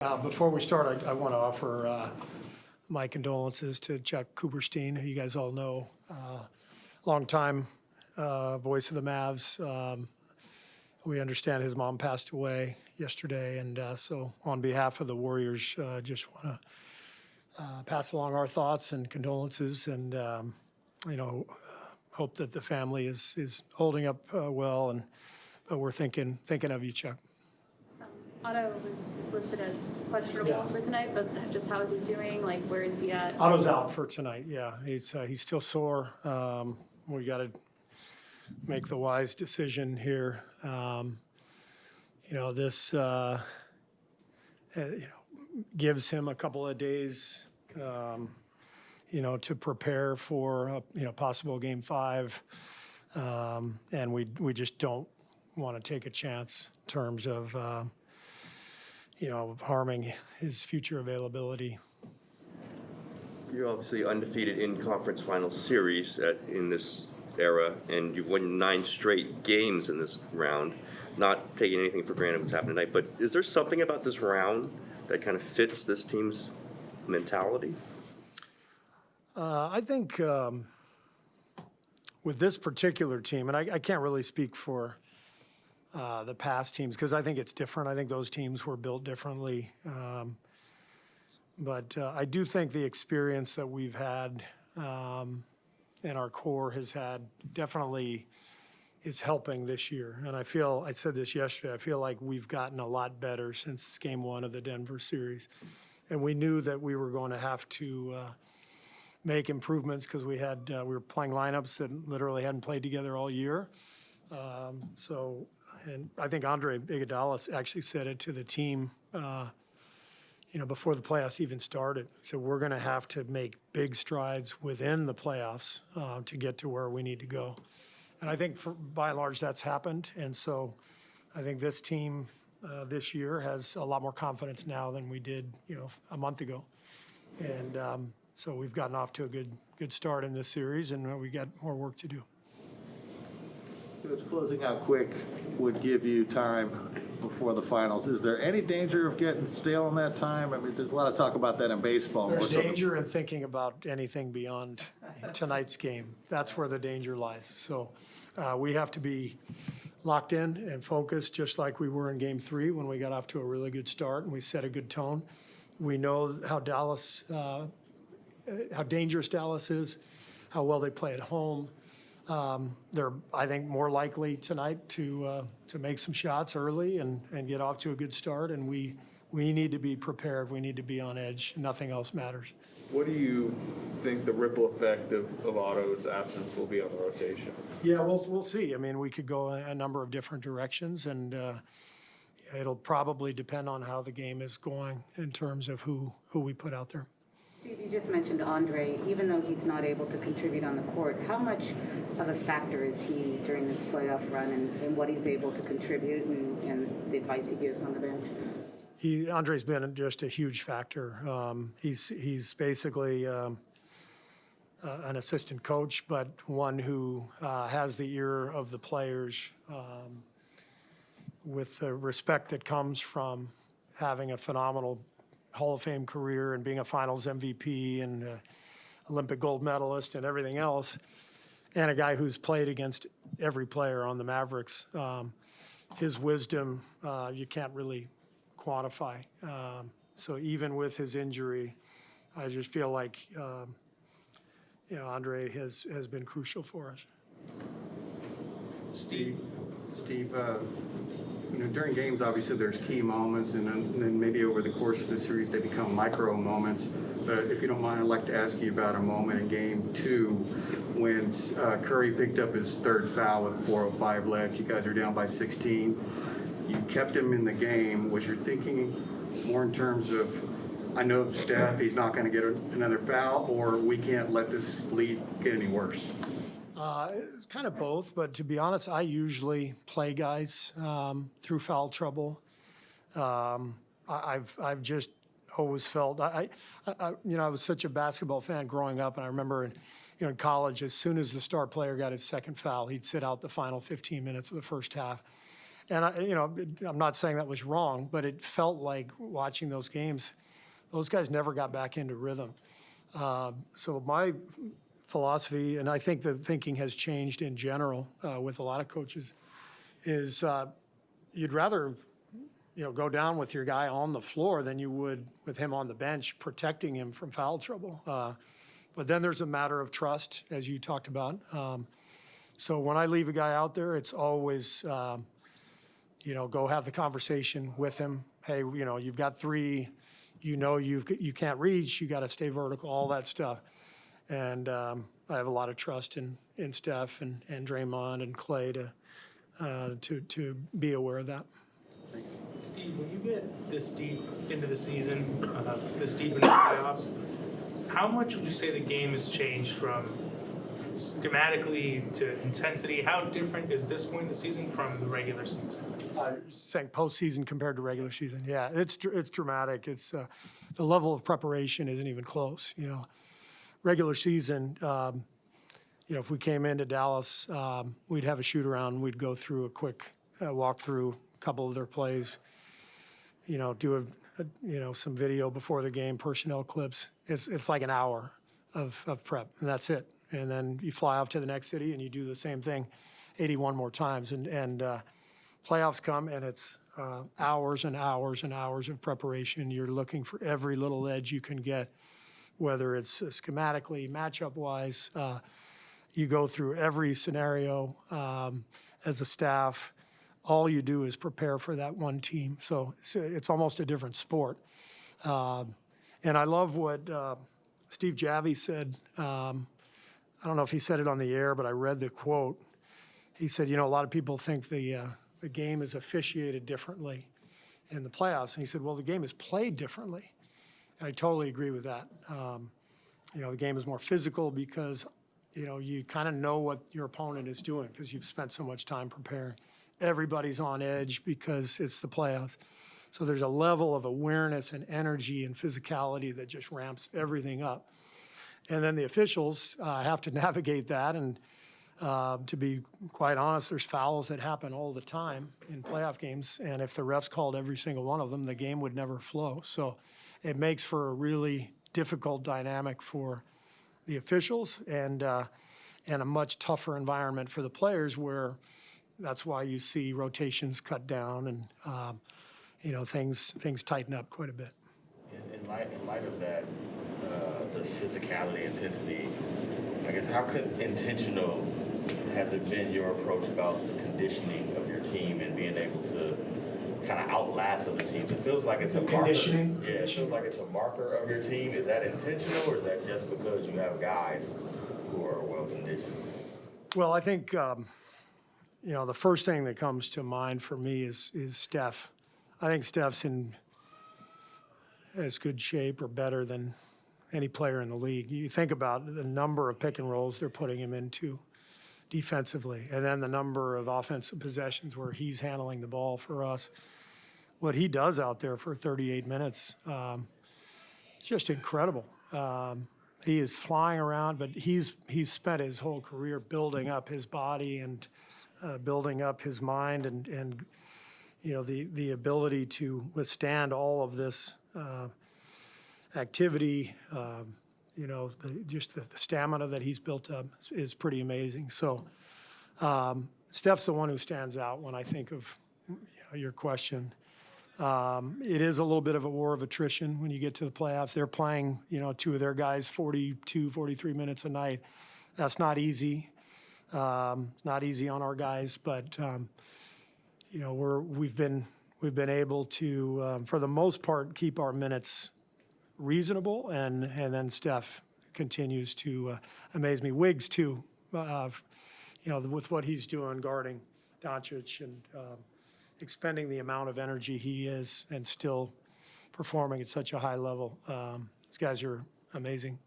Before we start, I want to offer my condolences to Chuck Cooperstein, who you guys all know, longtime voice of the Mavs. We understand his mom passed away yesterday, and so on behalf of the Warriors, just want to pass along our thoughts and condolences, and hope that the family is holding up well, but we're thinking of you, Chuck. Otto was listed as questionable for tonight, but just how is he doing? Like, where is he at? Otto's out for tonight. Yeah, he's still sore. We got to make the wise decision here. This gives him a couple of days, to prepare for possible Game 5, and we just don't want to take a chance in terms of harming his future availability. You're obviously undefeated in conference final series in this era, and you've won 9 straight games in this round. Not taking anything for granted what's happened tonight, but is there something about this round that kind of fits this team's mentality? I think with this particular team, and I can't really speak for the past teams, because I think it's different. I think those teams were built differently. But I do think the experience that we've had and our core has had definitely is helping this year. And I said this yesterday, I feel like we've gotten a lot better since Game 1 of the Denver series. And we knew that we were going to have to make improvements because we were playing lineups that literally hadn't played together all year. And I think Andre Iguodala actually said it to the team, before the playoffs even started. So we're going to have to make big strides within the playoffs to get to where we need to go. And I think by and large that's happened. And so I think this team this year has a lot more confidence now than we did, a month ago. And so we've gotten off to a good start in this series, and we got more work to do. Coach, closing out quick would give you time before the finals. Is there any danger of getting stale in that time? I mean, there's a lot of talk about that in baseball. There's danger in thinking about anything beyond tonight's game. That's where the danger lies. So we have to be locked in and focused, just like we were in Game 3 when we got off to a really good start and we set a good tone. We know how dangerous Dallas is, how well they play at home. They're, I think, more likely tonight to make some shots early and get off to a good start. And we need to be prepared. We need to be on edge. Nothing else matters. What do you think the ripple effect of Otto's absence will be on the rotation? Yeah, we'll see. I mean, we could go a number of different directions, and it'll probably depend on how the game is going in terms of who we put out there. Steve, you just mentioned Andre. Even though he's not able to contribute on the court, how much of a factor is he during this playoff run and what he's able to contribute and the advice he gives on the bench? Andre's been just a huge factor. He's basically an assistant coach, but one who has the ear of the players with the respect that comes from having a phenomenal Hall of Fame career and being a finals MVP and Olympic gold medalist and everything else, and a guy who's played against every player on the Mavericks. His wisdom, you can't really quantify. So even with his injury, I just feel like, Andre has been crucial for us. Steve, during games, obviously there's key moments, and then maybe over the course of the series they become micro moments. But if you don't mind, I'd like to ask you about a moment in Game 2 when Curry picked up his third foul with 4:05 left. You guys are down by 16. You kept him in the game. Was your thinking more in terms of, I know Steph, he's not going to get another foul, or we can't let this lead get any worse? It's kind of both, but to be honest, I usually play guys through foul trouble. I've just always felt I was such a basketball fan growing up, and I remember in college, as soon as the star player got his second foul, he'd sit out the final 15 minutes of the first half. And I'm not saying that was wrong, but it felt like watching those games, those guys never got back into rhythm. So my philosophy, and I think the thinking has changed in general with a lot of coaches, is you'd rather go down with your guy on the floor than you would with him on the bench, protecting him from foul trouble. But then there's a matter of trust, as you talked about. So when I leave a guy out there, it's always, go have the conversation with him. Hey, you've got 3, you can't reach, you got to stay vertical, all that stuff. And I have a lot of trust in Steph and Draymond and Clay to be aware of that. Steve, when you get this deep into the season, this deep into the playoffs, how much would you say the game has changed from schematically to intensity? How different is this point in the season from the regular season? Saying postseason compared to regular season, yeah, it's dramatic. It's the level of preparation isn't even close. Regular season, if we came into Dallas, we'd have a shoot around. We'd go through a quick walk through a couple of their plays. Do some video before the game, personnel clips. It's like an hour of prep, and that's it. And then you fly off to the next city and you do the same thing 81 more times. And playoffs come, and it's hours and hours and hours of preparation. You're looking for every little edge you can get, whether it's schematically, matchup-wise. You go through every scenario as a staff. All you do is prepare for that one team. So it's almost a different sport. And I love what Steve Javie said. I don't know if he said it on the air, but I read the quote. He said, a lot of people think the game is officiated differently in the playoffs. And he said, well, the game is played differently. And I totally agree with that. The game is more physical because, you kind of know what your opponent is doing because you've spent so much time preparing. Everybody's on edge because it's the playoffs. So there's a level of awareness and energy and physicality that just ramps everything up. And then the officials have to navigate that. And to be quite honest, there's fouls that happen all the time in playoff games. And if the refs called every single one of them, the game would never flow. So it makes for a really difficult dynamic for the officials and a much tougher environment for the players, where that's why you see rotations cut down and things tighten up quite a bit. In light of that, the physicality, intensity, I guess, how intentional has it been your approach about the conditioning of your team and being able to kind of outlast other teams? It feels like it's a marker. Conditioning? Yeah, it feels like it's a marker of your team. Is that intentional, or is that just because you have guys who are well conditioned? Well, I think the first thing that comes to mind for me is Steph. I think Steph's in as good shape or better than any player in the league. You think about the number of pick and rolls they're putting him into defensively, and then the number of offensive possessions where he's handling the ball for us. What he does out there for 38 minutes, it's just incredible. He is flying around, but he's spent his whole career building up his body and building up his mind and the ability to withstand all of this activity. The stamina that he's built up is pretty amazing. So Steph's the one who stands out when I think of your question. It is a little bit of a war of attrition when you get to the playoffs. They're playing, two of their guys 42, 43 minutes a night. That's not easy. Not easy on our guys, but we've been able to, for the most part, keep our minutes reasonable, and then Steph continues to amaze me. Wiggs too, with what he's doing guarding Doncic and expending the amount of energy he is and still performing at such a high level. These guys are amazing.